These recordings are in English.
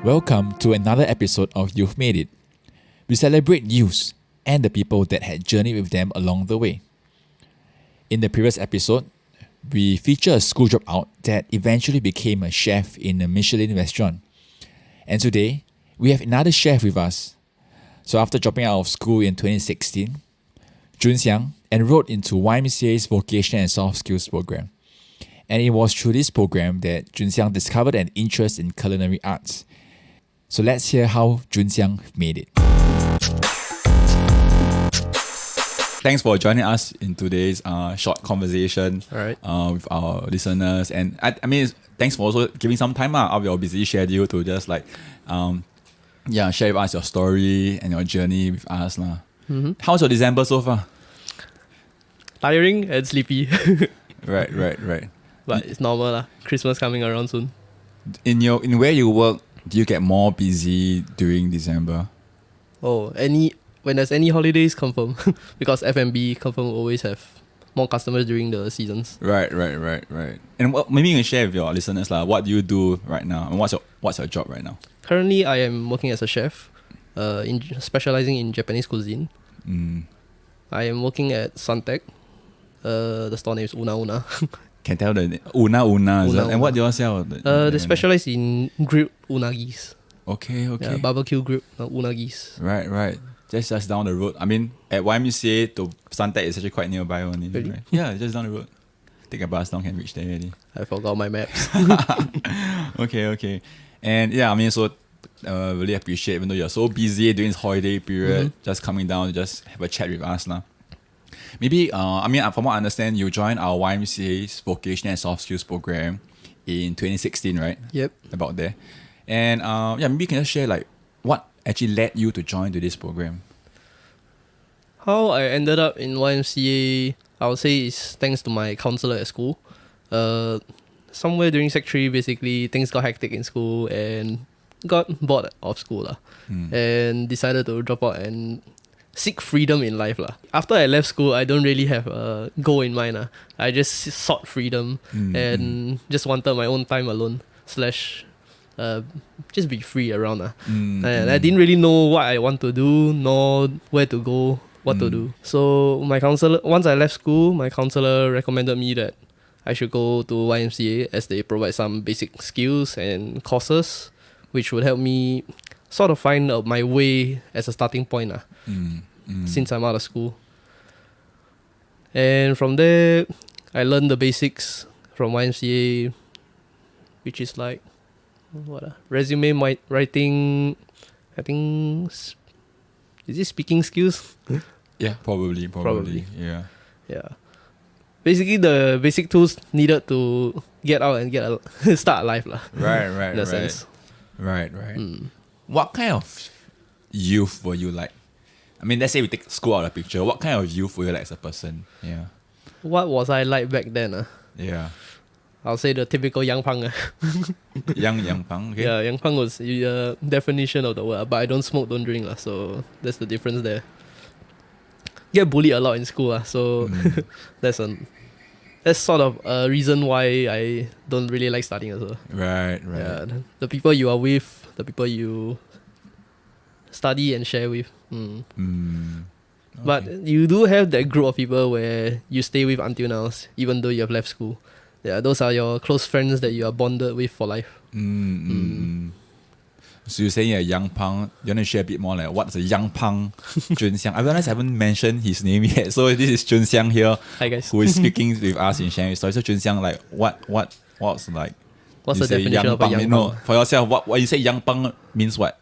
Welcome to another episode of You've Made It. We celebrate youths and the people that had journeyed with them along the way. In the previous episode, we feature a school dropout that eventually became a chef in a Michelin restaurant. And today, we have another chef with us. So after dropping out of school in 2016, Jun Xiang enrolled into YMCA's Vocational and Soft Skills program. And it was through this program that Jun Xiang discovered an interest in culinary arts. So let's hear how Jun Xiang made it. Thanks for joining us in today's short conversation with our listeners. And I mean, thanks for also giving some time out of your busy schedule to just share with us your story and your journey with us. Mm-hmm. How's your December so far? Tiring and sleepy. Right. But it's normal. Christmas coming around soon. In where you work, do you get more busy during December? When there's any holidays, confirm. Because F&B confirm will always have more customers during the seasons. Right. And maybe you can share with your listeners what do you do right now, and what's your job right now? Currently, I am working as a chef, specializing in Japanese cuisine. I am working at Suntec. The store name is Una Una. Can tell the Una. And what do you sell? They specialize in grilled unagis. Okay. Yeah, barbecue grilled unagis. Right. Just down the road. I mean, at YMCA to Suntec is actually quite nearby only. Really? Right? Yeah, just down the road. Take a bus down, can reach there already. I forgot my maps. Okay. And yeah, I mean, so really appreciate, even though you're so busy during this holiday period, just coming down to just have a chat with us. Maybe, from what I understand, you joined our YMCA's Vocational and Soft Skills program in 2016, right? Yep. About there. And maybe you can just share what actually led you to join to this program. How I ended up in YMCA, I would say, is thanks to my counselor at school. Somewhere during Sec 3, basically, things got hectic in school and got bored of school. And decided to drop out and seek freedom in life. After I left school, I don't really have a goal in mind. I just sought freedom and just wanted my own time alone / just be free around. And I didn't really know what I want to do, nor where to go, what to do. So my counselor, once I left school, my counselor recommended me that I should go to YMCA as they provide some basic skills and courses which would help me sort of find my way as a starting point since I'm out of school. And from there, I learned the basics from YMCA, which is resume writing. I think, is it speaking skills? Yeah, probably. Yeah. Basically, the basic tools needed to get out and start life. Right. In a sense. Right. What kind of youth were you like? I mean, let's say we take school out of the picture. What kind of youth were you like as a person? Yeah. What was I like back then? Yeah. I'll say the typical young punk. Young punk, okay. Yeah, young punk was the definition of the word. But I don't smoke, don't drink. So that's the difference there. Get bullied a lot in school. So that's sort of a reason why I don't really like studying as well. Right. Yeah, the people you are with, the people you study and share with. Okay. But you do have that group of people where you stay with until now, even though you have left school. Yeah, those are your close friends that you are bonded with for life. So you're saying a young punk. You want to share a bit more what's a young punk Jun Xiang? I realize I haven't mentioned his name yet. So this is Jun Xiang here. Hi guys. Who is speaking with us in sharing his story. So Jun Xiang, what's the definition of a young punk? No, for yourself, what you say young punk means what?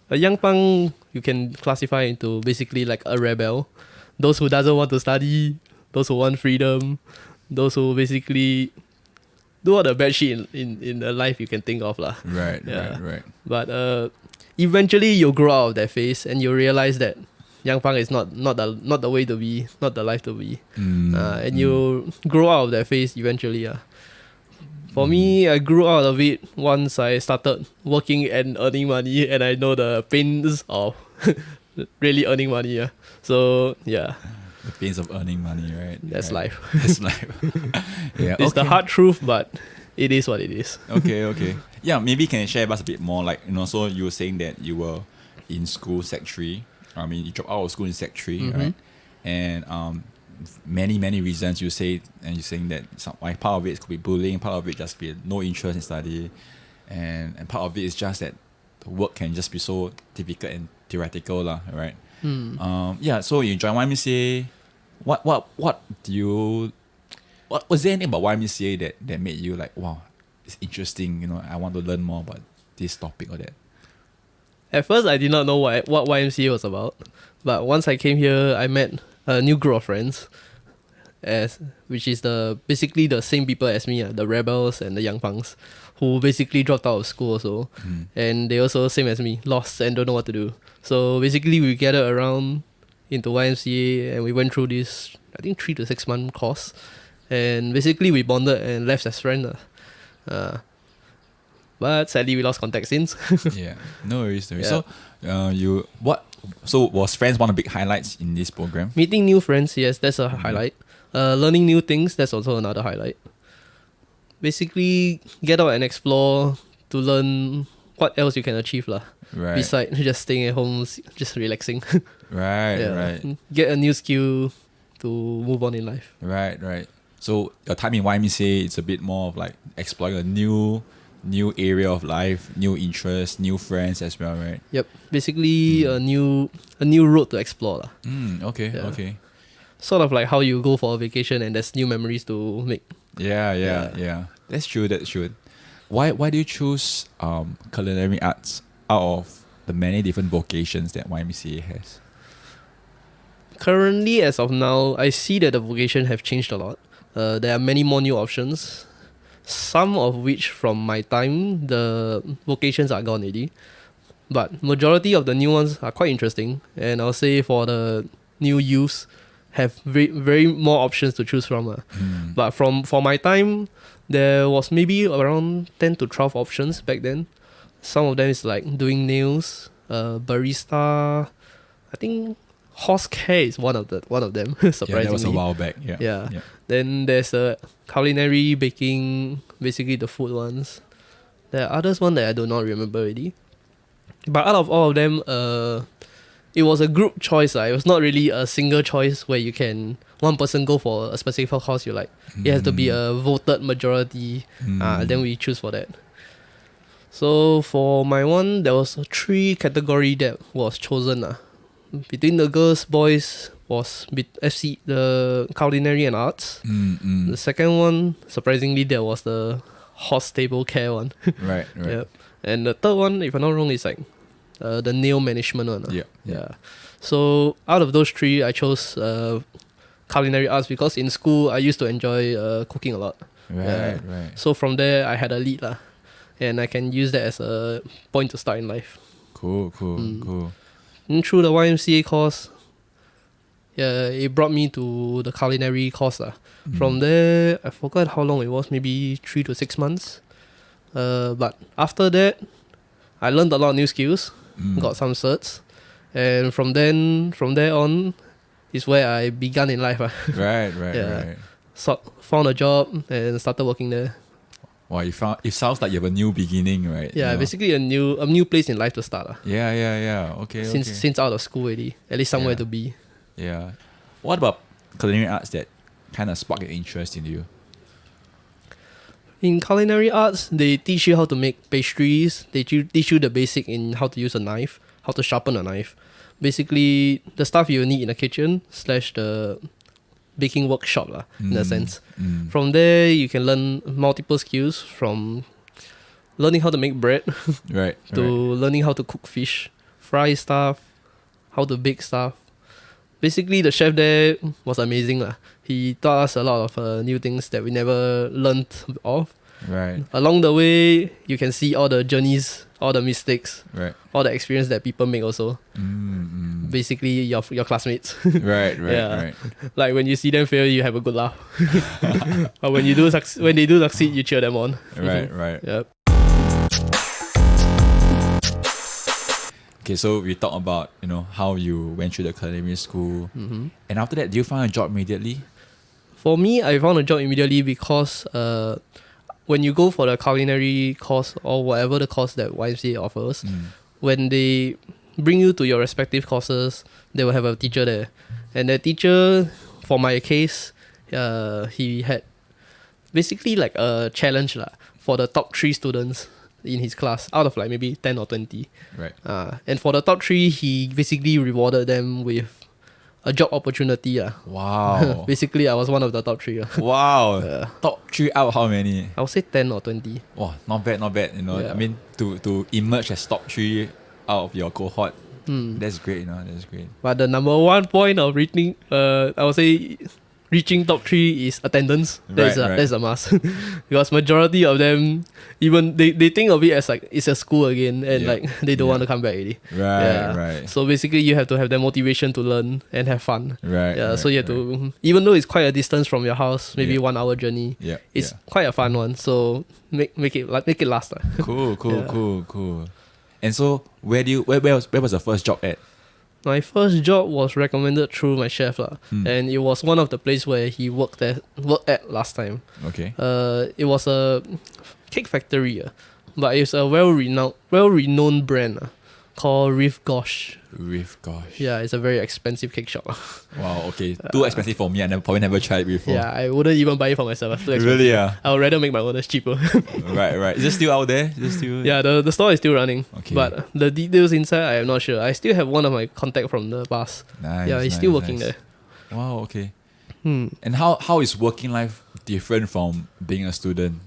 A young punk you can classify into basically like a rebel. Those who doesn't want to study, those who want freedom, those who basically do all the bad shit in the life you can think of. Right. But eventually you'll grow out of that phase and you'll realize that young punk is not the way to be, not the life to be. And you grow out of that phase eventually. For me, I grew out of it once I started working and earning money, and I know the pains of really earning money. So yeah. The pains of earning money, right? That's life. That's life. Yeah, It's the hard truth, but it is what it is. Okay. Yeah, maybe can you share with us a bit more? Like, so you were saying that you were in school, Sec 3. I mean, you dropped out of school in Sec 3, right? And many reasons you say, and you're saying that part of it could be bullying, part of it just be no interest in study, and part of it is just that the work can just be so difficult and theoretical, right? So you joined YMCA. What was there anything about YMCA that made you like, wow, it's interesting, I want to learn more about this topic or that? At first, I did not know what YMCA was about, but once I came here, I met a new group of friends, which is basically the same people as me, the rebels and the young punks, who basically dropped out of school also, and they also same as me, lost and don't know what to do. So basically, we gathered around into YMCA and we went through this, I think 3 to 6 month course, and basically we bonded and left as friends. But sadly, we lost contact since. Yeah, no worries. Yeah. So was friends one of the big highlights in this program? Meeting new friends, yes, that's a highlight. Learning new things, that's also another highlight. Basically, get out and explore to learn what else you can achieve, Right. besides just staying at home, just relaxing. Right. Get a new skill to move on in life. Right. So your time in YMCA, it's a bit more of like exploring a new area of life, new interests, new friends as well, right? Yep. Basically, a new road to explore. Okay. Yeah. Okay. Sort of like how you go for a vacation and there's new memories to make. Yeah. That's true. Why do you choose culinary arts out of the many different vocations that YMCA has? Currently, as of now, I see that the vocation have changed a lot. There are many more new options. Some of which from my time, the vocations are gone already. But majority of the new ones are quite interesting. And I'll say for the new youths, have very more options to choose from. But for my time, there was maybe around 10 to 12 options back then. Some of them is like doing nails, barista. I think horse care is one of them. Surprisingly, Yeah, that was a while back. Yeah. Then there's culinary, baking, basically the food ones. There are others one that I do not remember already. But out of all of them, it was a group choice. It was not really a single choice where one person go for a specific course you like. It has to be a voted majority. Then we choose for that. So for my one, there was 3 category that was chosen. Between the girls, boys was the culinary and arts. The second one, surprisingly, there was the horse table care one. Right. Yep. And the third one, if I'm not wrong, is like the nail management one. Yeah. So out of those 3, I chose culinary arts because in school I used to enjoy cooking a lot. Right. So from there I had a lead and I can use that as a point to start in life. Cool. And through the YMCA course, it brought me to the culinary course. From there, I forgot how long it was, maybe 3 to 6 months. But after that, I learned a lot of new skills, got some certs, and from there on is where I began in life. Right. So found a job and started working there. Wow, it sounds like you have a new beginning, right? Yeah, basically a new place in life to start. Yeah. Okay. Since out of school already, at least somewhere to be. Yeah. What about culinary arts that kind of spark your interest in you? In culinary arts, they teach you how to make pastries. They teach you the basic in how to use a knife, how to sharpen a knife. Basically, the stuff you need in the kitchen / the baking workshop in a sense. From there, you can learn multiple skills from learning how to make bread Right. to learning how to cook fish, fry stuff, how to bake stuff. Basically, the chef there was amazing. He taught us a lot of new things that we never learned of. Right. Along the way, you can see all the journeys, all the mistakes, Right. all the experience that people make also. Basically, your classmates. Right. Yeah. Like when you see them fail, you have a good laugh. But when they do succeed, you cheer them on. Right. Yep. Okay, so we talked about how you went through the culinary school, and after that, do you find a job immediately? For me, I found a job immediately because when you go for the culinary course or whatever the course that YMCA offers, when they bring you to your respective courses, they will have a teacher there. And the teacher, for my case, he had basically like a challenge for the top 3 students in his class out of like maybe 10 or 20. Right. And for the top 3, he basically rewarded them with a job opportunity. Wow. Basically, I was one of the top 3. Wow. Top 3 out of how many? I would say 10 or 20. Wow, not bad, not bad. You know, Yeah. I mean, to emerge as top 3 out of your cohort, that's great. You know, that's great. But the number one point of reaching, I would say, reaching top 3 is attendance. That's a must. Because majority of them, even they think of it as like it's a school again, and like they don't want to come back already. Right. So basically, you have to have the motivation to learn and have fun. Right. Yeah. So you have to, even though it's quite a distance from your house, maybe 1 hour journey. Yeah. It's quite a fun one. So make it last. Cool. And so, where was the first job at? My first job was recommended through my chef and it was one of the place where he worked at last time. Okay. It was a cake factory, but it's a well-renowned brand called Riff Gosh. Gosh. Yeah, it's a very expensive cake shop. Wow. Okay. Too expensive for me. I probably never tried it before. Yeah, I wouldn't even buy it for myself. It's too expensive. Really? Yeah. I would rather make my own. It's cheaper. Right. Is it still out there? Is it still? Yeah, the store is still running. Okay. But the details inside, I am not sure. I still have one of my contact from the past. Nice. Yeah, he's still working there. Wow. Okay. And how is working life different from being a student?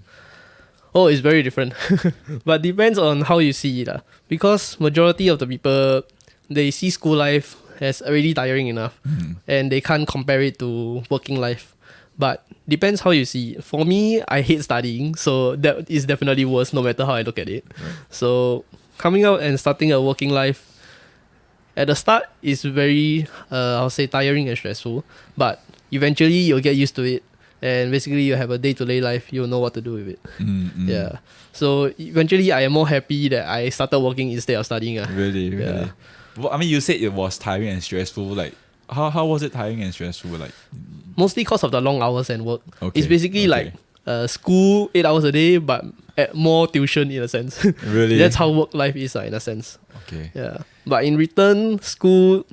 Oh, it's very different. But depends on how you see it. Because majority of the people, they see school life as already tiring enough and they can't compare it to working life. But depends how you see it. For me, I hate studying, so that is definitely worse no matter how I look at it. Right. So coming out and starting a working life, at the start is very, I'll say tiring and stressful. But eventually you'll get used to it. And basically you have a day-to-day life, you'll know what to do with it. Yeah. So eventually I am more happy that I started working instead of studying. Really? Yeah. Well, I mean, you said it was tiring and stressful. Like, how was it tiring and stressful? Like, Mostly because of the long hours and work. Okay, It's basically like school 8 hours a day, but at more tuition in a sense. Really? That's how work life is in a sense. Okay. Yeah. But in return, school,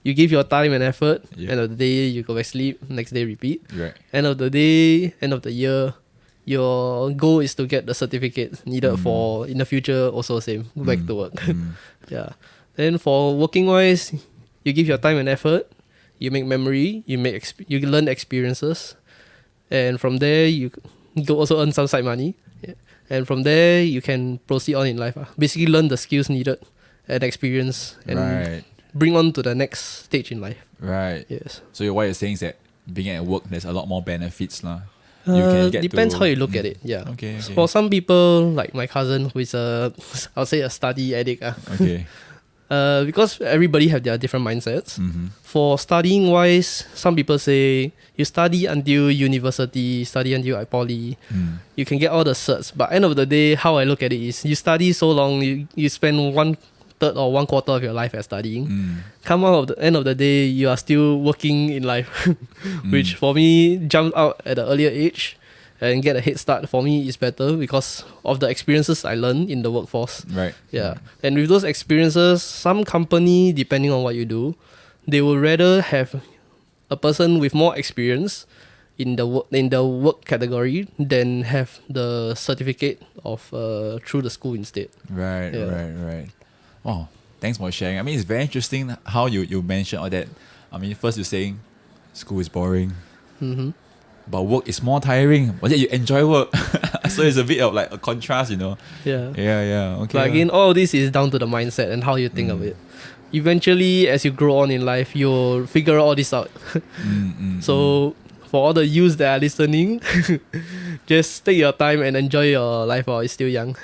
you give your time and effort. Yeah. End of the day, you go back sleep. Next day, repeat. Right. End of the day, end of the year, your goal is to get the certificate needed for in the future. Also same, go back to work. Yeah. Then for working wise, you give your time and effort. You make memory. You learn experiences, and from there you go also earn some side money. Yeah. And from there you can proceed on in life. Basically, learn the skills needed and experience, and bring on to the next stage in life. Right. Yes. So what you're saying is that being at work, there's a lot more benefits, lah. You can get depends to, how you look at it. Yeah. Okay. For some people, like my cousin, who is I'll say a study addict. Okay. Because everybody have their different mindsets. For studying wise, some people say you study until university, study until poly, you can get all the certs. But end of the day, how I look at it is you study so long, you spend 1/3 or 1/4 of your life as studying. Come out of the end of the day, you are still working in life, which for me, jump out at an earlier age and get a head start for me is better because of the experiences I learned in the workforce. Right. Yeah. And with those experiences, some company, depending on what you do, they would rather have a person with more experience in the work category than have the certificate of through the school instead. Right. Yeah. Right. Oh, thanks for sharing. I mean, it's very interesting how you mentioned all that. I mean, first you're saying school is boring. But work is more tiring, but yet you enjoy work. So it's a bit of like a contrast, you know. Yeah. Yeah. Okay. But again, all this is down to the mindset and how you think of it. Eventually, as you grow on in life, you'll figure all this out. So for all the youths that are listening, just take your time and enjoy your life while it's still young.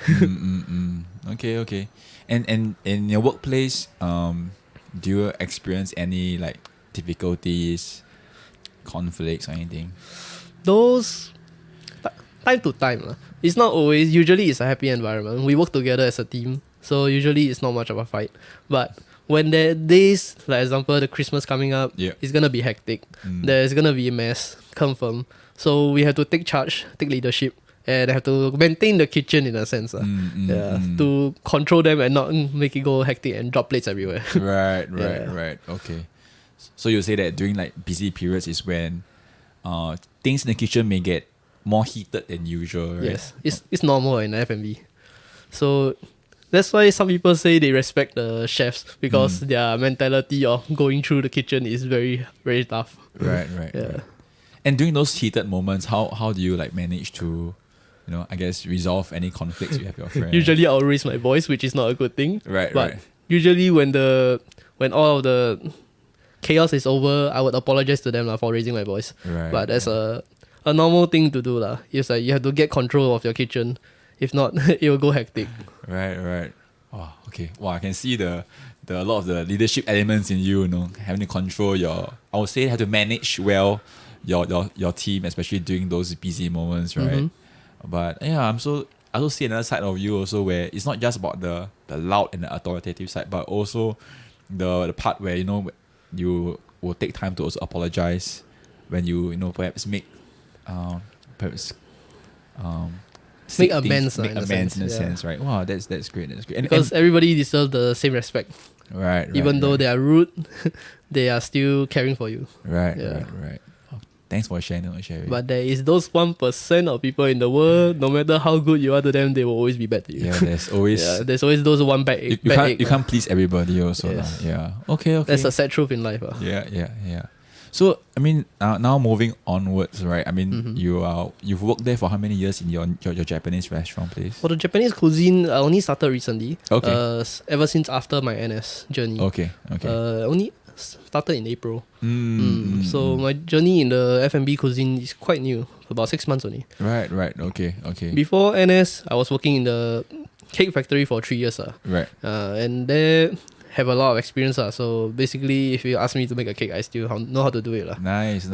Okay. And in your workplace, do you experience any like difficulties, conflicts, or anything? Those time to time. It's not always. Usually it's a happy environment. We work together as a team. So usually it's not much of a fight. But when there are days, like example, the Christmas coming up, it's going to be hectic. There's going to be a mess, confirm. So we have to take charge, take leadership, and I have to maintain the kitchen in a sense. To control them and not make it go hectic and drop plates everywhere. Right, Yeah. right. Okay. So you say that during like busy periods is when things in the kitchen may get more heated than usual, right? Yes, it's normal in F&B. So that's why some people say they respect the chefs because their mentality of going through the kitchen is very, very tough. Right. Yeah. And during those heated moments, how do you like manage to, I guess resolve any conflicts you have with your friends? Usually I'll raise my voice, which is not a good thing. Right, But right. usually when all of the chaos is over, I would apologize to them for raising my voice. Right. But that's a normal thing to do lah. It's like you have to get control of your kitchen. If not, it will go hectic. Right. Oh, okay. Wow, I can see the a lot of the leadership elements in you, having to control I would say have to manage well your team, especially during those busy moments, right? But yeah, I also see another side of you also where it's not just about the loud and the authoritative side, but also the part where you will take time to also apologize when you perhaps make perhaps Make say things- amends, make in a amends sense, in a yeah. sense, right? Wow, that's great. That's great. Because everybody deserves the same respect. right, Even though right. they are rude, they are still caring for you. Right. Yeah. Oh, thanks for sharing. But there is those 1% of people in the world, no matter how good you are to them, they will always be bad to you. yeah, there's always There's always those one bad you, egg. you bad can't egg, you can't please everybody also. Yes. Yeah. Okay. That's a sad truth in life. Yeah. So I mean, now moving onwards, right? I mean, you've worked there for how many years in your Japanese restaurant place? For the Japanese cuisine, I only started recently. Okay. Ever since after my NS journey. Okay. Only started in April. Mm, So my journey in the F&B cuisine is quite new. About 6 months only. right. Okay. Before NS, I was working in the cake factory for 3 years. Right. And there have a lot of experience. So basically, if you ask me to make a cake, I still know how to do it. Nice.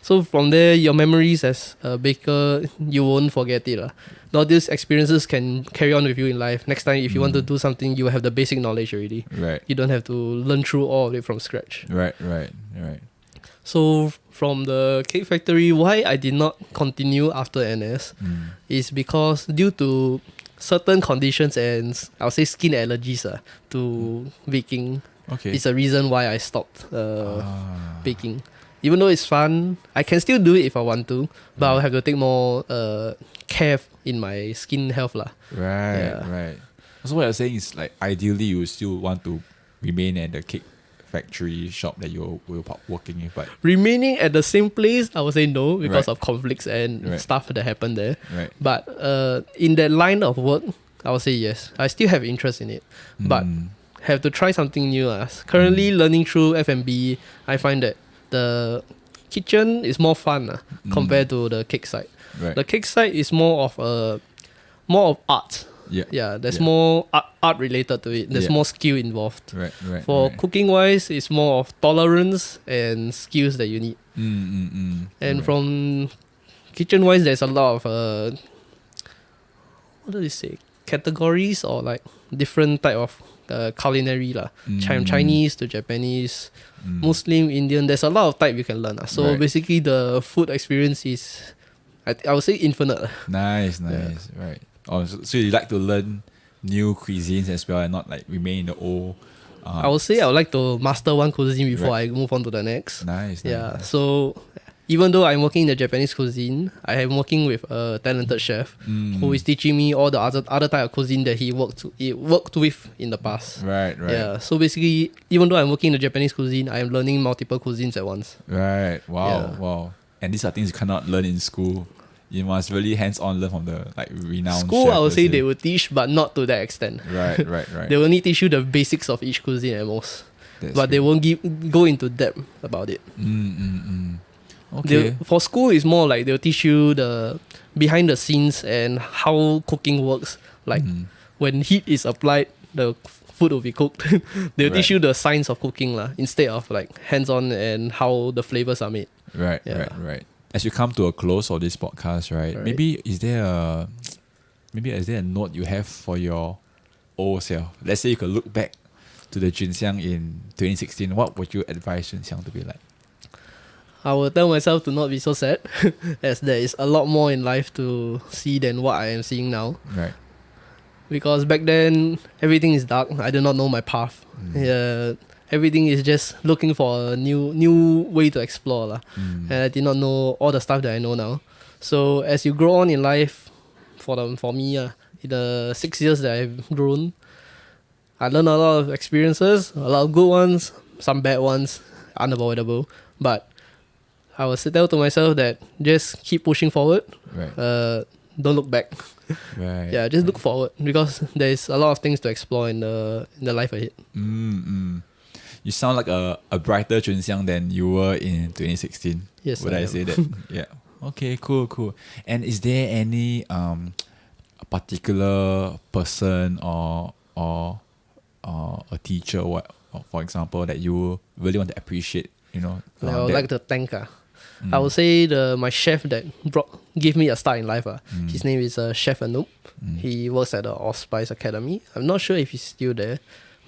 So from there, your memories as a baker, you won't forget it. All these experiences can carry on with you in life. Next time, if you want to do something, you have the basic knowledge already. Right. You don't have to learn through all of it from scratch. Right. So from the cake factory, why I did not continue after NS is because due to certain conditions and I'll say skin allergies to baking. Okay. It's a reason why I stopped baking. Even though it's fun, I can still do it if I want to, but I'll have to take more care in my skin health. Right. So what you're saying is like ideally you still want to remain at the cake factory shop that you were working in, but Remaining at the same place, I would say no because Right. of conflicts and Right. stuff that happened there. right. But in that line of work, I would say yes. I still have interest in it, but have to try something new. Currently learning through F&B, I find that the kitchen is more fun compared to the cake side. Right. The cake side is more of art. Yeah. There's more art related to it. There's Yeah. more skill involved. Right. For cooking wise, it's more of tolerance and skills that you need. And Right. from kitchen wise, there's a lot of what do they say? Categories or like different type of culinary Chinese to Japanese, Muslim, Indian. There's a lot of type you can learn. So Right. basically, the food experience is, I would say, infinite. Nice. Right. Oh, so you like to learn new cuisines as well and not like remain in the old. I would say I would like to master one cuisine before Right. I move on to the next. Nice. Yeah. So even though I'm working in the Japanese cuisine, I am working with a talented chef who is teaching me all the other type of cuisine that he worked with in the past. Right. Yeah. So basically, even though I'm working in the Japanese cuisine, I am learning multiple cuisines at once. Right. Wow. Yeah. Wow. And these are things you cannot learn in school. You must really hands-on learn from the like renowned School, chef, I would let's say they will teach, but not to that extent. Right. They will only teach you the basics of each cuisine at most, That's but they great. won't go into depth about it. Okay. For school, it's more like they'll teach you the behind the scenes and how cooking works. Like when heat is applied, the food will be cooked. They'll teach Right. you the science of cooking instead of like hands-on and how the flavors are made. Right. Yeah. Right. As we come to a close of this podcast, right? Right. Maybe is there a note you have for your old self? Let's say you could look back to the Junxiang in 2016. What would you advise Junxiang to be like? I will tell myself to not be so sad, as there is a lot more in life to see than what I am seeing now. Right. Because back then, everything is dark. I do not know my path. Everything is just looking for a new way to explore. lah. And I did not know all the stuff that I know now. So as you grow on in life, for me, in the 6 years that I've grown, I learned a lot of experiences, a lot of good ones, some bad ones, unavoidable. But I will tell to myself that just keep pushing forward. Right. Don't look back. Right. Yeah, just look forward because there's a lot of things to explore in the life ahead. You sound like a brighter Chun Xiang than you were in 2016. Yes, Would I I am. say that? Yeah. Okay, cool. And is there any a particular person or a teacher, or for example, that you really want to appreciate? You know, I would that- like to thank. I would say my chef that gave me a start in life. His name is Chef Anoop. He works at the Allspice Academy. I'm not sure if he's still there,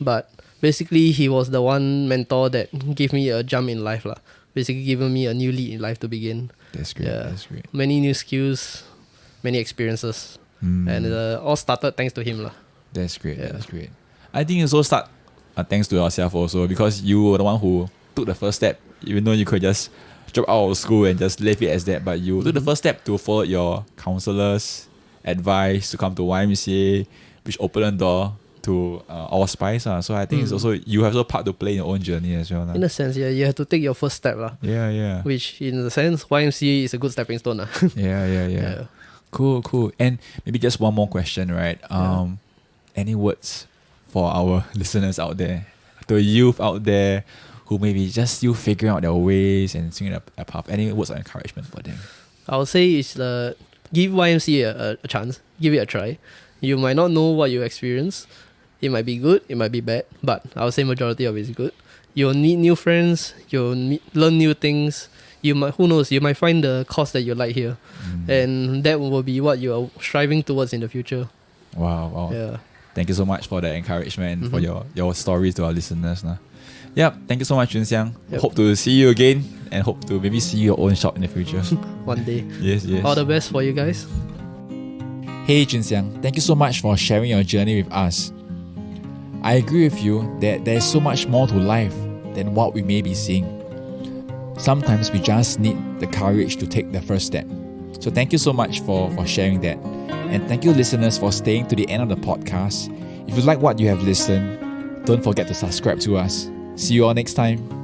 but basically he was the one mentor that gave me a jump in life. Basically giving me a new lead in life to begin. That's great. Yeah. That's great. Many new skills, many experiences. And all started thanks to him. That's great. Yeah. That's great. I think it's also start thanks to yourself also, because you were the one who took the first step, even though you could just drop out of school and just leave it as that. But you took the first step to follow your counselor's advice to come to YMCA, which opened the door to Allspice. So I think it's also, you have also part to play in your own journey as well. In a sense, yeah, you have to take your first step. Yeah. Which in the sense, YMCA is a good stepping stone. Yeah. Cool. And maybe just one more question, right? Any words for our listeners out there, the youth out there who maybe just still figuring out their ways and seeing a path? Any words of encouragement for them? I would say it's give YMCA a chance, give it a try. You might not know what you experience. It might be good, it might be bad, but I would say majority of it is good. You'll meet new friends, learn new things. Who knows, you might find the course that you like here. And that will be what you are striving towards in the future. Wow. Yeah. Thank you so much for the encouragement and for your stories to our listeners. Yeah, thank you so much, Chun Xiang. Yep. Hope to see you again and hope to maybe see your own shop in the future. One day. Yes. All the best for you guys. Hey Chun Xiang, thank you so much for sharing your journey with us. I agree with you that there's so much more to life than what we may be seeing. Sometimes we just need the courage to take the first step. So thank you so much for sharing that. And thank you listeners for staying to the end of the podcast. If you like what you have listened, don't forget to subscribe to us. See you all next time.